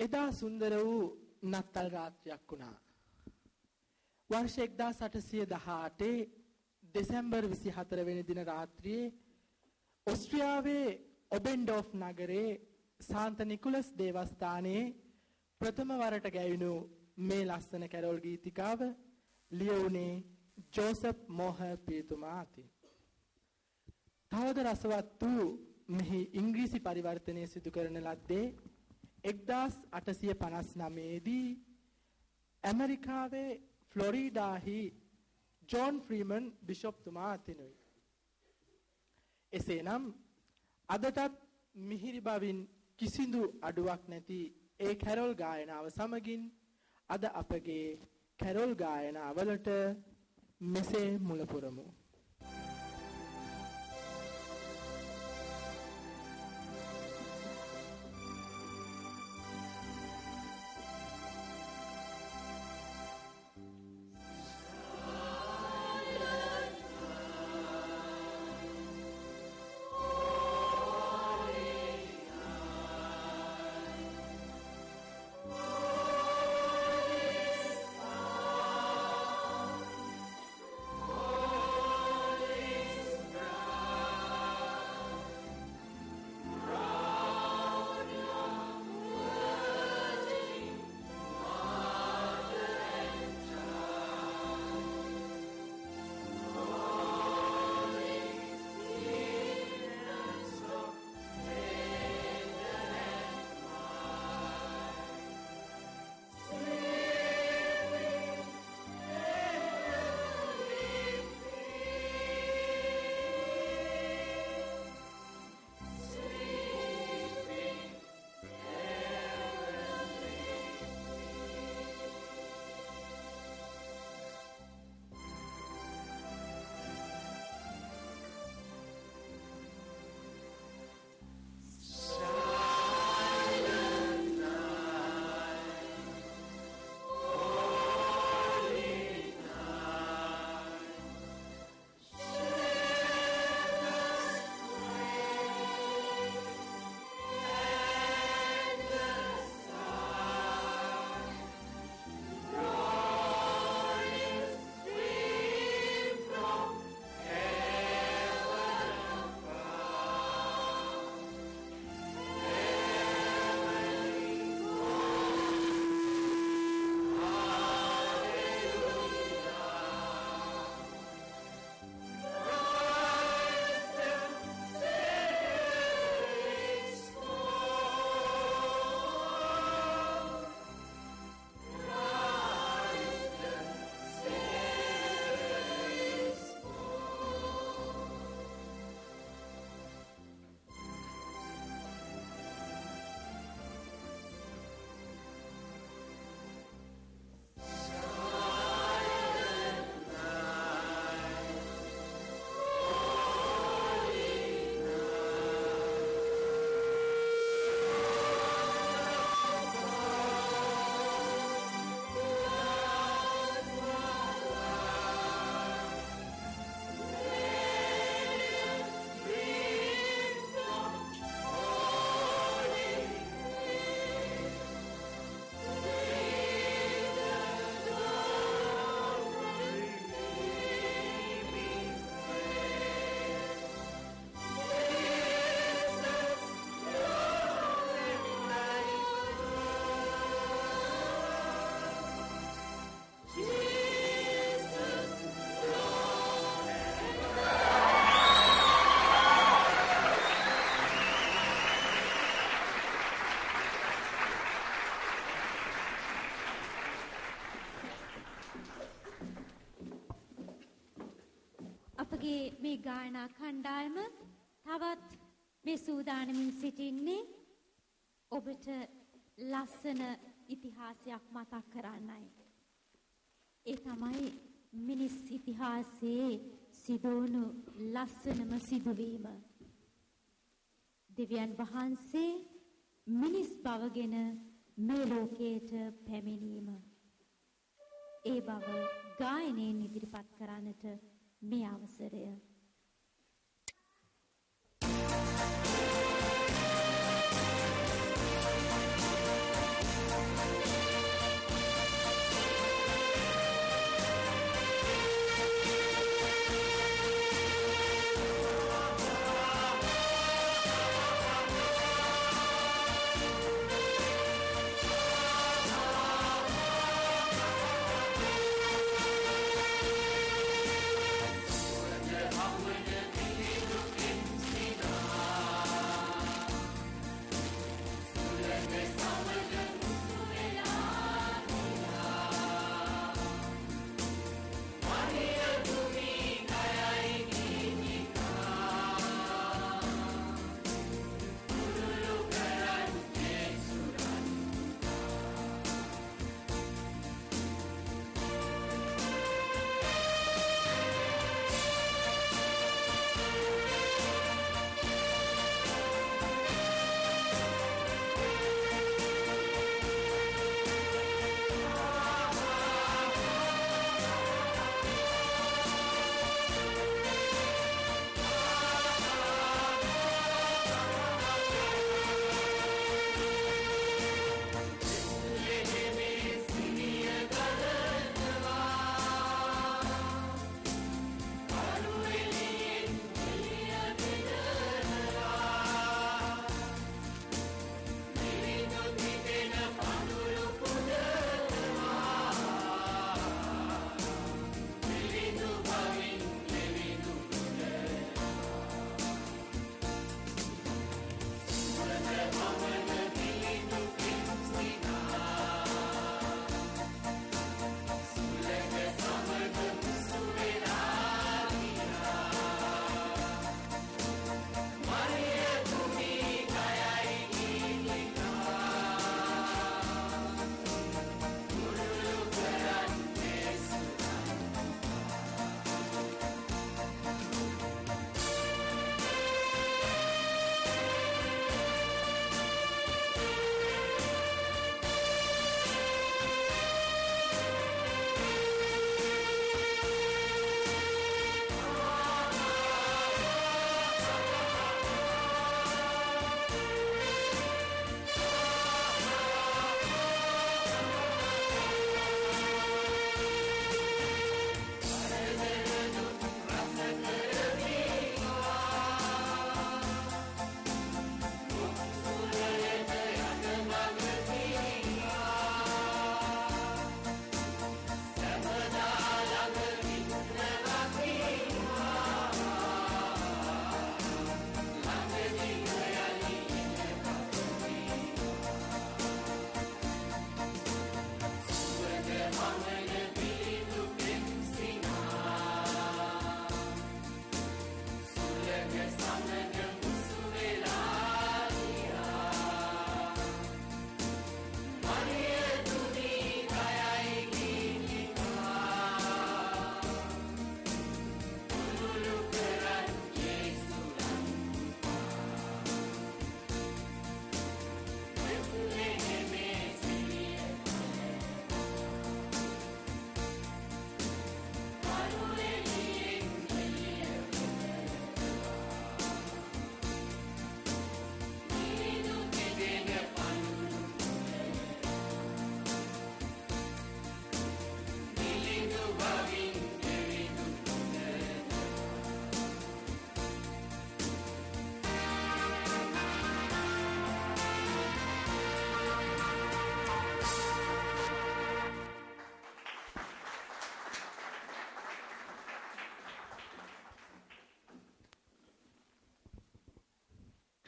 එදා සුන්දර වූ නත්තල් රාත්‍රියක් වුණා. වර්ෂ 1818 දෙසැම්බර් 24 වෙනි දින රාත්‍රියේ ඕස්ට්‍රියාවේ ඔබෙන්ඩෝෆ් නගරයේ සාන්ත නිකුලස් දේවස්ථානයේ ප්‍රථම වරට ගැයුණු මේ ලස්සන කැරෝල් ගීතිකාව ලියුණේ ජෝසප් මෝහර් පියතුමා අතින්. තවද රසවත් වූ මෙහි ඉංග්‍රීසි පරිවර්තනය සිදු කරන ලද්දේ 1859 දී ඇමරිකාවේ ෆ්ලොරිඩාහි ජෝන් ෆ්‍රීමන් බිෂොප්තුමා අතිනුයි. එසේනම් අදටත් මිහිරි බවින් කිසිදු අඩුවක් නැති ඒ කැරොල් ගායනාව සමගින් අද අපගේ කැරොල් ගායනාවලට මෙසේ මුල පුරමු. මේ ගායනා කණ්ඩායම තවත් මේ සූදානමින් සිටින්නේ ඔබට ලස්සන ඉතිහාසයක් මතක් කරන්නයි. ඒ තමයි මිනිස් ඉතිහාසයේ සිදුවුණු ලස්සනම සිදුවීම. දෙවියන් වහන්සේ මිනිස් බවගෙන මේ ලෝකයට පැමිණීම. ඒ බව ගායනයෙන් ඉදිරිපත් කරන්නට මේ අවසරය.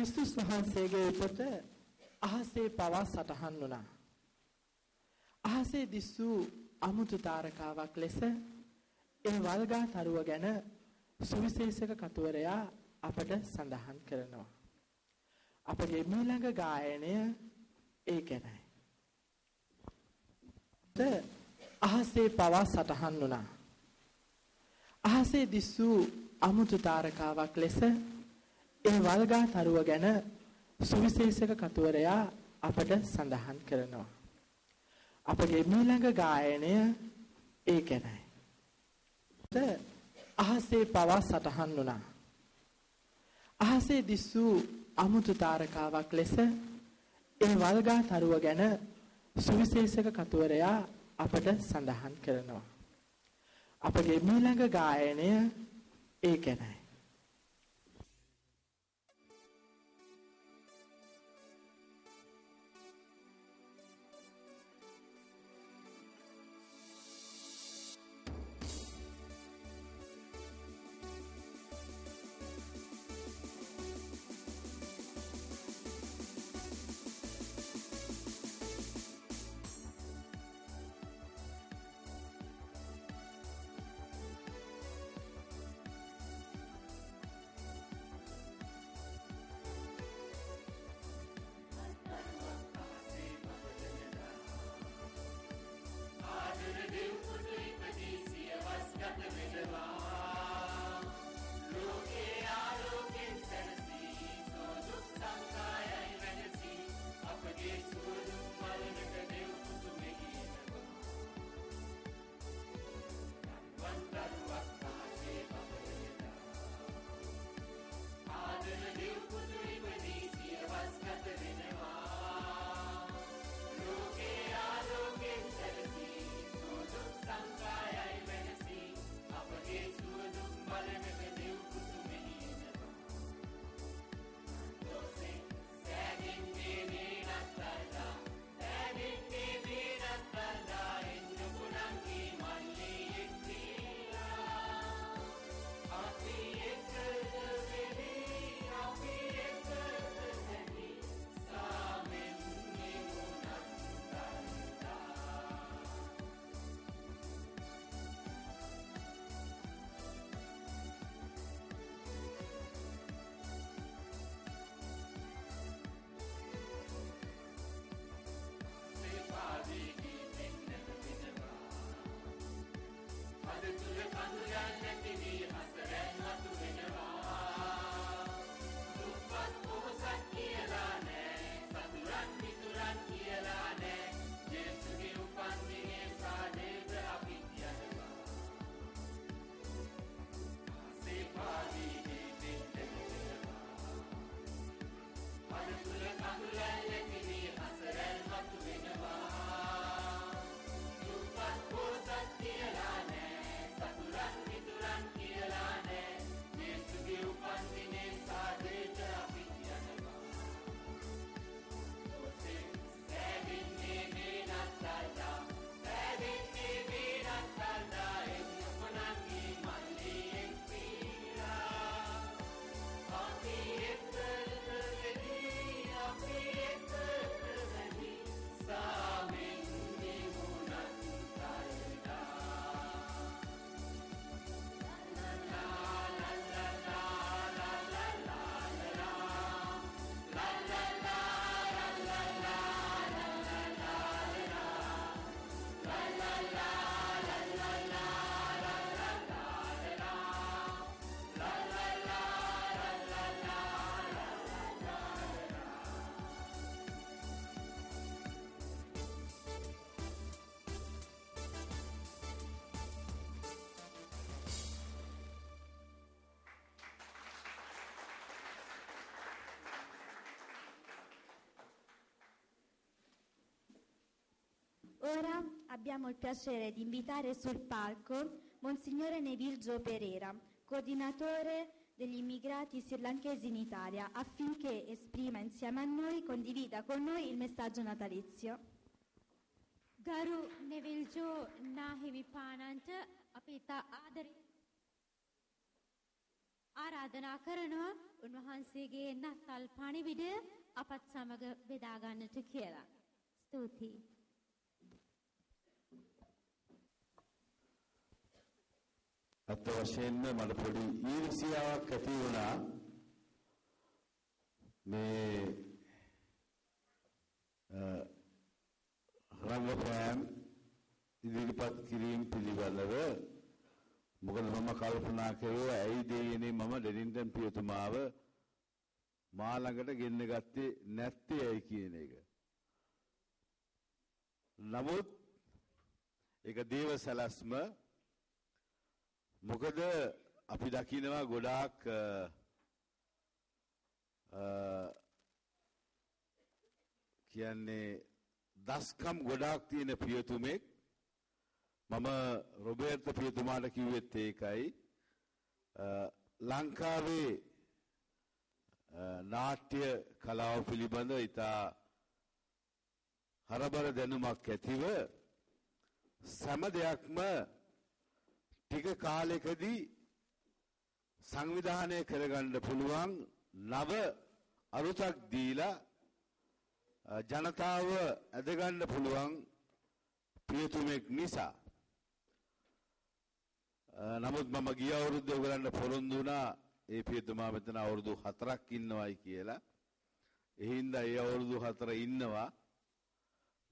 ක්‍රිස්තුස් වහන්සේගේ උපත අහසේ පවා සටහන් වුණා. අහසේ දිස්සූ අමුතු තාරකාවක් ලෙස ඒ වල්ගා තරුව ගැන සුවිශේෂක කතුවරයා අපට සඳහන් කරනවා. අපගේ මීළඟ ගායනය ඒ ගැනයි. අහසේ පවා සටහන් වුණා. අහසේ දිස්සූ අමුතු තාරකාවක් ලෙස ඒ වල්ගා තරුව ගැන සුවිශේෂක කතුවරයා අපට සඳහන් කරනවා. අපගේ මීළඟ ගායනය ඒ ගැනයි. අහසේ පවා සටහන් වුණා. අහසේ දිස්සූ අමුතු තාරකාවක් ලෙස ඒ වල්ගා තරුව ගැන සුවිශේෂක කතුවරයා අපට සඳහන් කරනවා. අපගේ මීළඟ ගායනය ඒ ගැනයි. Ora abbiamo il piacere di invitare sul palco Monsignore Nevilgio Pereira, coordinatore degli immigrati srilankesi in Italia, affinché esprima insieme a noi, condivida con noi il messaggio natalizio. Garu Neviljo Nahivipananta Apita Adari ආරාධනා කරනවා උන්වහන්සේගේ නත්තල් පණිවිඩය අපත් සමග බෙදා ගන්නට කියලා. ස්තුතියි. අත් වශයෙන්ම මට පොඩි ඊර්ෂ්‍යාවක් ඇති වුණා මේ රංගපෑම් ඉදිරිපත් කිරීම පිළිබඳව. මොකද මම කල්පනා කරුවා ඇයි දෙයනේ මම ඩෙනින්ටන් පියතුමාව මා ළඟට ගෙන්න ගත්තේ නැත්තේ ඇයි කියන එක. නමුත් ඒක දේව සලස්ම. මොකද අපි දකිනවා ගොඩාක් කියන්නේ දස්කම් ගොඩාක් තියෙන පියතුමෙක්. මම රොබර්ට් පියතුමාට කිව්වෙත් ඒකයි. ලංකාවේ නාට්‍ය කලාව පිළිබඳ ඉතා හරබර දැනුමක් ඇතිව සෑම දෙයක්ම ටික කාලයකදී සංවිධානය කරගන්න පුළුවන් නව අරුතක් දීලා ජනතාව ඇදගන්න පුළුවන් පියතුමෙක් නිසා. නමුත් මම ගිය අවුරුද්දේ ඔයගලන්ට පොරොන්දු වුණා ඒ පියතුමා මෙතන අවුරුදු 4ක් ඉන්නවයි කියලා. ඒ හින්දා ඒ අවුරුදු 4 ඉන්නවා.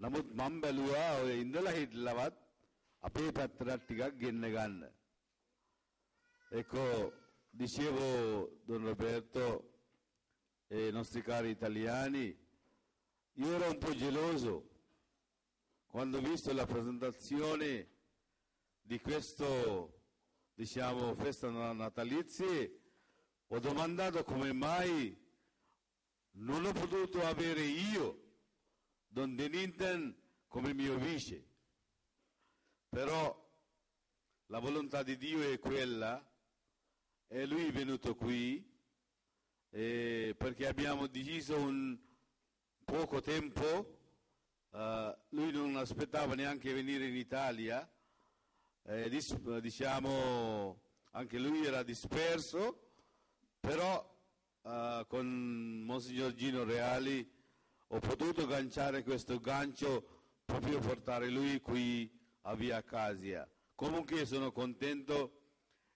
නමුත් මම බැලුවා ඔය ඉඳලා හිටලවත් අපේ පැත්තට ටිකක් ගෙන්න ගන්න. Ecco, dicevo, Don Roberto e i nostri cari italiani, io ero un po' geloso quando ho visto la presentazione di questo, diciamo, festa natalizia. Ho domandato come mai non ho potuto avere io Don Deninten come mio vice. Però la volontà di Dio è quella, e lui è venuto qui perché abbiamo deciso un poco tempo. Lui non aspettava neanche venire in Italia, diciamo anche lui era disperso, però con Monsignor Gino Reali ho potuto agganciare questo gancio proprio per portare lui qui a Via Acasia. Comunque sono contento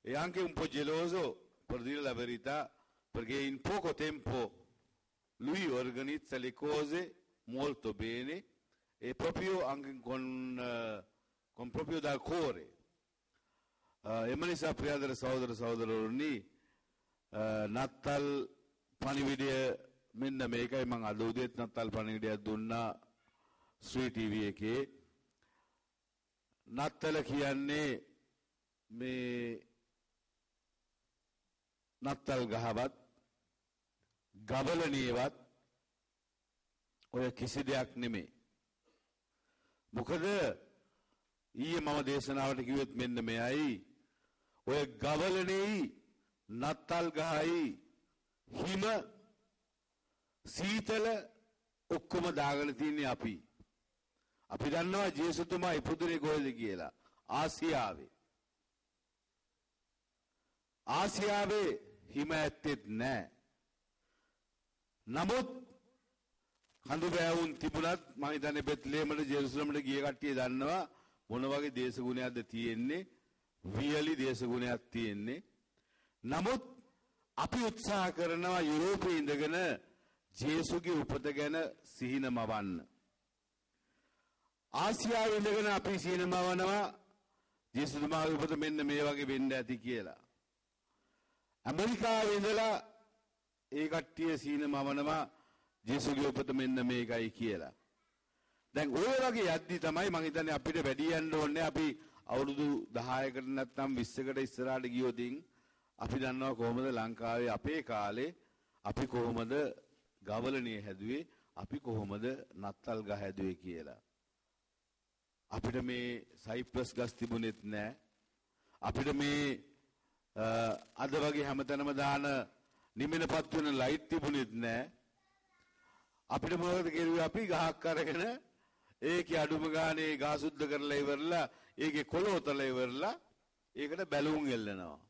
e anche un po' geloso, per dire la verità, perché in poco tempo lui organizza le cose molto bene e proprio anche con proprio dal cuore. එමණි සප්‍රියදර සහෝදර සහෝදරවරුනි, නත්තල් පණිවිඩය මෙන්න මේකයි. මම අද උදේත් නත්තල් පණිවිඩයක් දුන්නා ශ්‍රී ටීවී එකේ. නත්තල කියන්නේ මේ නත්තල් ගහවත් ගබලණියවත් ඔය කිසි දෙයක් නෙමෙයි. මොකද ඊයේ මම දේශනාවට කිව්වෙත් මෙන්න මෙයයි. ඔය ගබලණෙයි නත්තල් ගහයි හිම සීතල ඔක්කොම දාගෙන තින්නේ අපි. අපි දන්නවා ජේසුතුමා ඉපදුනේ කොහෙද කියලා. ආසියාවේ. ආසියාවේ හිම ඇත්තෙත් නැහැ. නමුත් කඳු බෑවුන් තිබුණත් මම හිතන්නේ බෙත්ලේමට ජෙරුසලමට ගිය කට්ටිය දන්නවා මොන වගේ දේශගුණයක්ද තියෙන්නේ. වියලි දේශගුණයක් තියෙන්නේ. නමුත් අපි උත්සාහ කරනවා යුරෝපයේ ඉඳගෙන ජේසුගේ උපත ගැන සිහින මවන්න. ආසියාවේ ඉඳගෙන අපි සිහින මවනවා ජේසුතුමාගේ උපත මෙන්න මේ වගේ වෙන්න ඇති කියලා. ඇමරිකාවේ ඉඳලා ඒ කට්ටිය සිහින මවනවා ජේසුගේ උපත මෙන්න මේකයි කියලා. දැන් ඔය වගේ යද්දි තමයි මම හිතන්නේ අපිට වැඩි යන්න ඕනේ. අපි අවුරුදු 10කට නැත්නම් 20කට ඉස්සරහට ගියොතින් අපි දන්නවා කොහොමද ලංකාවේ අපේ කාලේ අපි කොහොමද ගවලණිය හැදුවේ, අපි කොහොමද නත්තල් ගහ හැදුවේ කියලා. අපිට මේ සයිප්‍රස් ගස් තිබුණෙත් නැහැ. අපිට මේ අද වගේ හැමතැනම දාන නිමිනපත් වෙන ලයිට් තිබුණෙත් නැහැ. අපිට මොකද කෙරුවේ? අපි ගහක් අරගෙන ඒකේ අඩුම ගානේ ගහ සුද්ධ කරලා ඉවරලා ඒකේ කොළ ඔතලා ඉවරලා ඒකට බැලුම් එල්ලනවා.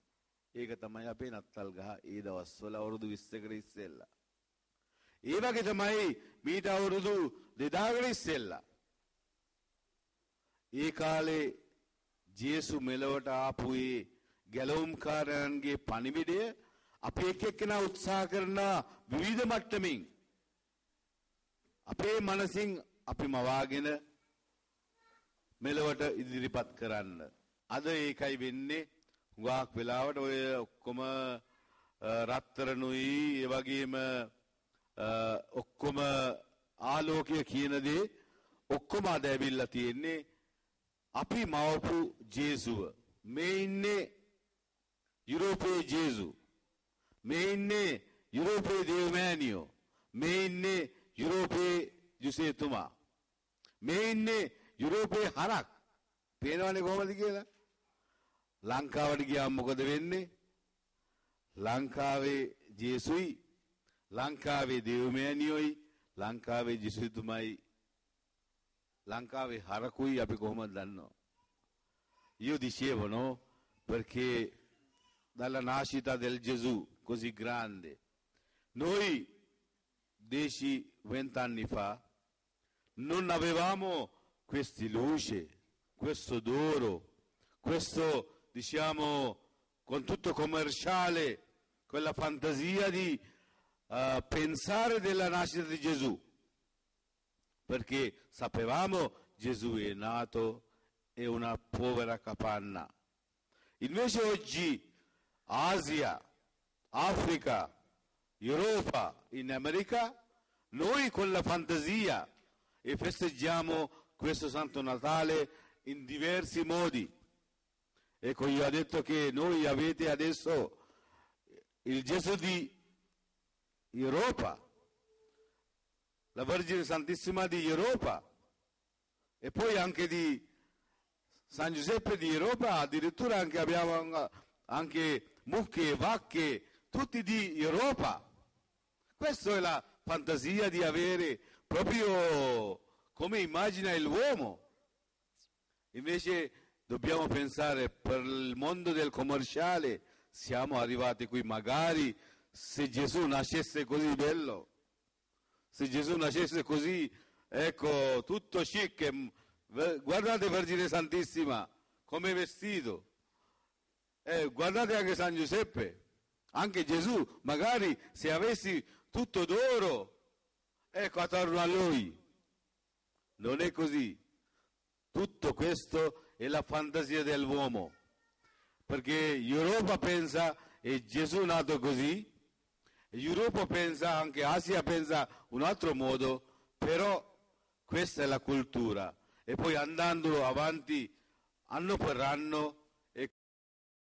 ඒක තමයි අපේ නත්තල් ගහ ඒ දවස්වල අවුරුදු 20කට ඉස්සෙල්ලා. ඒ වගේ තමයි මීට අවුරුදු 2000කට ඉස්සෙල්ලා. ඒ කාලේ ජේසු මෙලවට ආපු ඒ ගැලවුම්කාරයන්ගේ පණිවිඩය අපේ එක්කෙනා උත්සාහ කරන විවිධ මට්ටමින් අපේ මනසින් අපි මවාගෙන මෙලවට ඉදිරිපත් කරන්න. අද ඒකයි වෙන්නේ. හුඟක් වෙලාවට ඔය ඔක්කොම රත්තරනුයි ඒ වගේම ඔක්කොම ආලෝකය කියන දේ ඔක්කොම අද ඇවිල්ලා තියෙන්නේ අපි මවපු ජේසුව. මේ ඉන්නේ යුරෝපයේ ජේසු. මේ ඉන්නේ යුරෝපයේ දේවමෑණියෝ. මේ ඉන්නේ යුරෝපයේ ජුසේතුමා. මේ ඉන්නේ යුරෝපයේ හරක්. පේනවනේ කොහොමද කියලා? ලංකාවට ගියාම මොකද වෙන්නේ? ලංකාවේ ජේසුයි, ලංකාවේ දේවමෑණියෝයි, ලංකාවේ ජුසේතුමයි, ලංකාවේ හරකුයි අපි කොහොමද දන්නව? Io dicevo, no? Perché dalla nascita del Gesù così grande, noi 10-20 anni fa non avevamo queste luci, questo d'oro, questo diciamo con tutto commerciale, quella fantasia di pensare della nascita di Gesù, perché sapevamo Gesù è nato in una povera capanna. Invece oggi Asia, Africa, Europa, in America, noi con la fantasia e festeggiamo questo Santo Natale in diversi modi. Ecco, io ho detto che noi avete adesso il Gesù di Europa, la Vergine Santissima di Europa e poi anche di San Giuseppe di Europa, addirittura anche abbiamo anche mucche, vacche, tutti di Europa. Questa è la fantasia di avere proprio come immagina l'uomo. Invece dobbiamo pensare per il mondo del commerciale, siamo arrivati qui magari se Gesù nascesse così bello, se Gesù nascesse così, ecco, tutto chic, guardate Vergine Santissima come è vestito, guardate anche San Giuseppe, anche Gesù, magari se avessi tutto d'oro, ecco, attorno a lui. Non è così. Tutto questo è la fantasia dell'uomo, perché l'Europa pensa è Gesù nato così, l'Europa pensa, anche Asia pensa un altro modo, però questa è la cultura. E poi andando avanti anno per anno